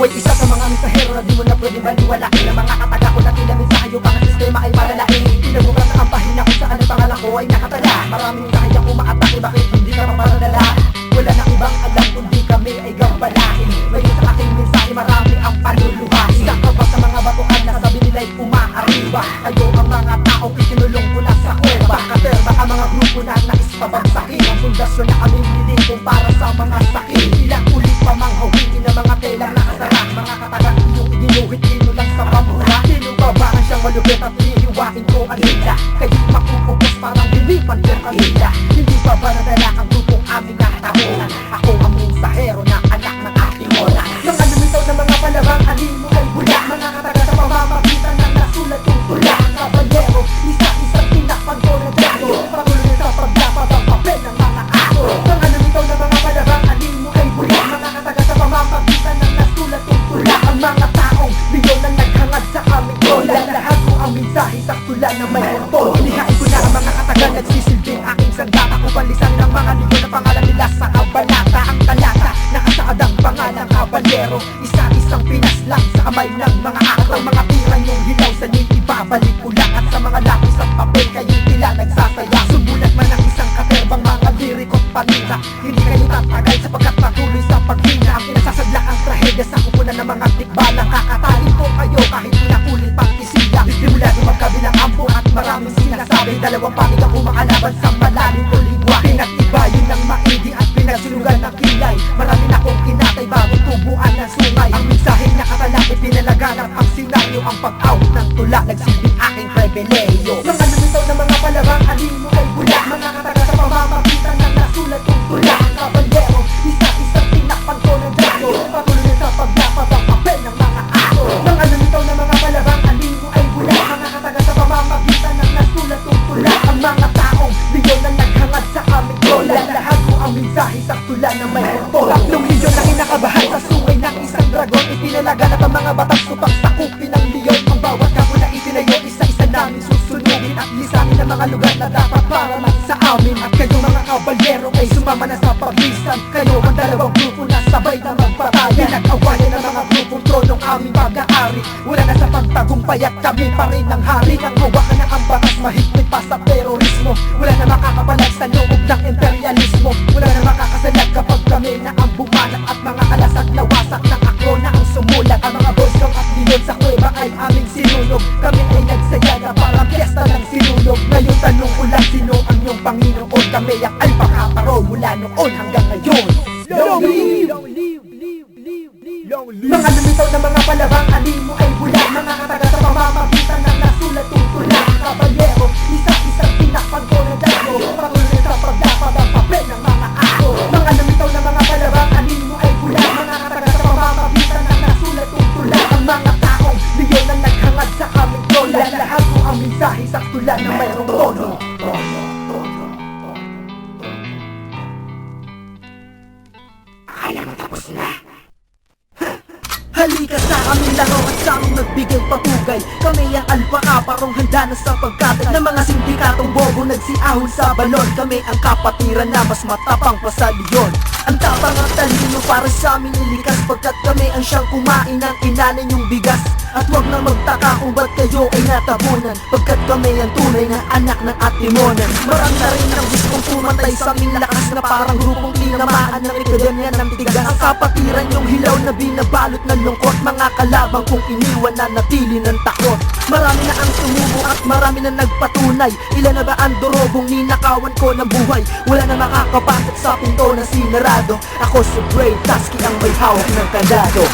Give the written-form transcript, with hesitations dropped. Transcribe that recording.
ay isa sa mga mensahero na di mo na pwedeng baliwalain. Ang mga kataga ko na tila mensahe yung mga sistema ay malalain. Pinagbukas ang pahina kung saan ang pangalan ko ay nakatala. Maraming mensahe ang umaatake, bakit hindi ka maparadala? Wala na ibang alam kundi kami ay gambalain. Ngayon sa aking mensahe marami ang panuluhain. Isa ka ba sa mga batuan na sabi nila'y umaariwa? Kayo ang mga tao ikinulong mula sa kuweba. Katerba ang mga grupo na nais pabagsakin. Ang pundasyon na aming nilitong para sa mga sakin. Ilang ulit pa mang hawingin ng mga telang nakasara. Mga katagang iyong iginuhit dito lang sa pamura. Sino ba ba ang siyang malupit at hihiwain ko ang hila? Kayo'y makukupos parang lilipan ng kanila. Hindi pa ba nadala ang grupong aming nakatahunan? Ako ang mensahero na anak ng ating ola. Mga lumitaw na mga palabang alin mo ay bula. Mga kataga sa pamamagitan ng nasulat yung tula. Ang kabanyero, isa-isang tinakpan ko na dito. Patuloy sa pagdapat ang papel ng mga ato. Mga lumitaw na mga palabang alin mo ay bula. Mga kataga sa pamamagitan ng nasulat yung tula. Ang mga taong biyon na naghangad sa aming ola. Lahat ko ang mensahe sa tula na may kontrol. Inihain ko na ang mga kataga nagsisilbing aking sandata. Upang lisanin ang mga ligon na pangalan nila sa kabanata. Ang talata, nakasaad ang pangalang kabanyero. Isa-isang pinaslang sa kamay ng mga ato. Mga tira yung hilaw sa niti, ibabalik ko lang. At sa mga lapis at papel kayo'y tila nagsasaya. Sumulat man ang isang katerbang mga liriko't panira. Hindi kayo tatagal sapagkat patuloy sa paghina. Ang pinasasadla ang trahedya sa kupunan ng mga tikbalang. Kakatalin ko kayo kahit ulit pang isiya. Simula ng magkabilang ampo at maraming sinasabi. Dalawang panig ang umakalaban sa malalim ko lingwa. Pinag-ibayin ng maigi at pinagsunugan ng kilay. Marami na akong kinatay bago tubuan ng sungay. Ang mensahe na katalakit pinalaganap ang senaryo. Ang pag-out ng tula nagsilbing aking pribileyo. Mga lumitaw na mga palabang alin mo ay bula. Mga kataga sa pamamagitan ng nasulat yung tula. Ang kabanyero, isa-isang tinakpan ko ng dito. Patuloy sa pagdapat ang papel ng mga ato. Mga lumitaw na mga palabang alin mo ay bula. Mga kataga sa pamamagitan ng nasulat yung tula. Ang mga taong biyon na naghangad sa aming lola. Lahat ko ang mensahe sa tula na may kontrol. Tatlong milyon na kinakabahan sa sungay ng isang dragon. Ipinalaganap ang mga batang supang sakupin ng leon. Ang bawat kapo na itinayo, isa-isa namin susunugin. At lisanin ang mga lugar na dapat para man sa amin. At kayo mga kabalyero ay sumama na sa paglisan. Kayo ang dalawang grupo na sabay na magpatayan. Nag-awayan ng mga grupong tronong aming pag-aari. Wala na sa pagtagumpay at kami pa rin ang hari. Nang hawakan na ang bakas, mahigpit pa sa terorismo. Wala na makakapalag sa loob ng imperialismo. Wala na makakasalag kapag kami na ang bumanat. At mga kalasag na wasak ng akro na ang sumulat. Ang mga boys kong at leon sa kuweba ay aming sinunog. Kami ay nagsaya na parang piyesta ng sinunog. Ngayon tanong ko lang, sino ang iyong Panginoon? Kami ang Alpha Kaparo mula noon hanggang ngayon. Long live! Mga lumitaw na mga palabang alin mo ay bula. Mga kataga sa pamamagitan ng nasulat yung tula. Ang kabanyero, isa-isang tinakpan ko na dito. Patuloy sa pagdapat ang papel ng mga ato. Mga lumitaw na mga palabang alin mo ay bula. Mga kataga sa pamamagitan ng nasulat yung tula. Ang mga taong biyon na naghangad sa aming lola. Lahat ko ang mensahe sa tula na mayroong tono. Akala mo tapos na. Halika sa aming laro at sa aming nagbigay papugay. Kami ang Alpha Kaparong handa na sa pagkatay ng mga sindikatong bobo nagsiahon sa balon. Kami ang kapatiran na mas matapang pa sa leon. Ang tapang at talino para sa amin ilikas, pagkat kami ang siyang kumain ng inanin yung bigas. At wag na magtaka kung ba't kayo ay natabunan, pagkat kami ang tunay na anak ng Atimonan. Marami na rin ang gustong pumatay sa aming lakas, na parang grupong tinamaan ng epidemya ng tigas. Ang kapatiran yung hilaw na binabalot ng lungkot, mga kalabang kong iniwan na natili ng takot. Marami na ang sumubo at marami na nagpatunay. Ilan na ba ang durogong ninakawan ko ng buhay? Wala na makakapasok sa pinto na sinarado. Ako si Brave Tusky ang may hawak ng kandado.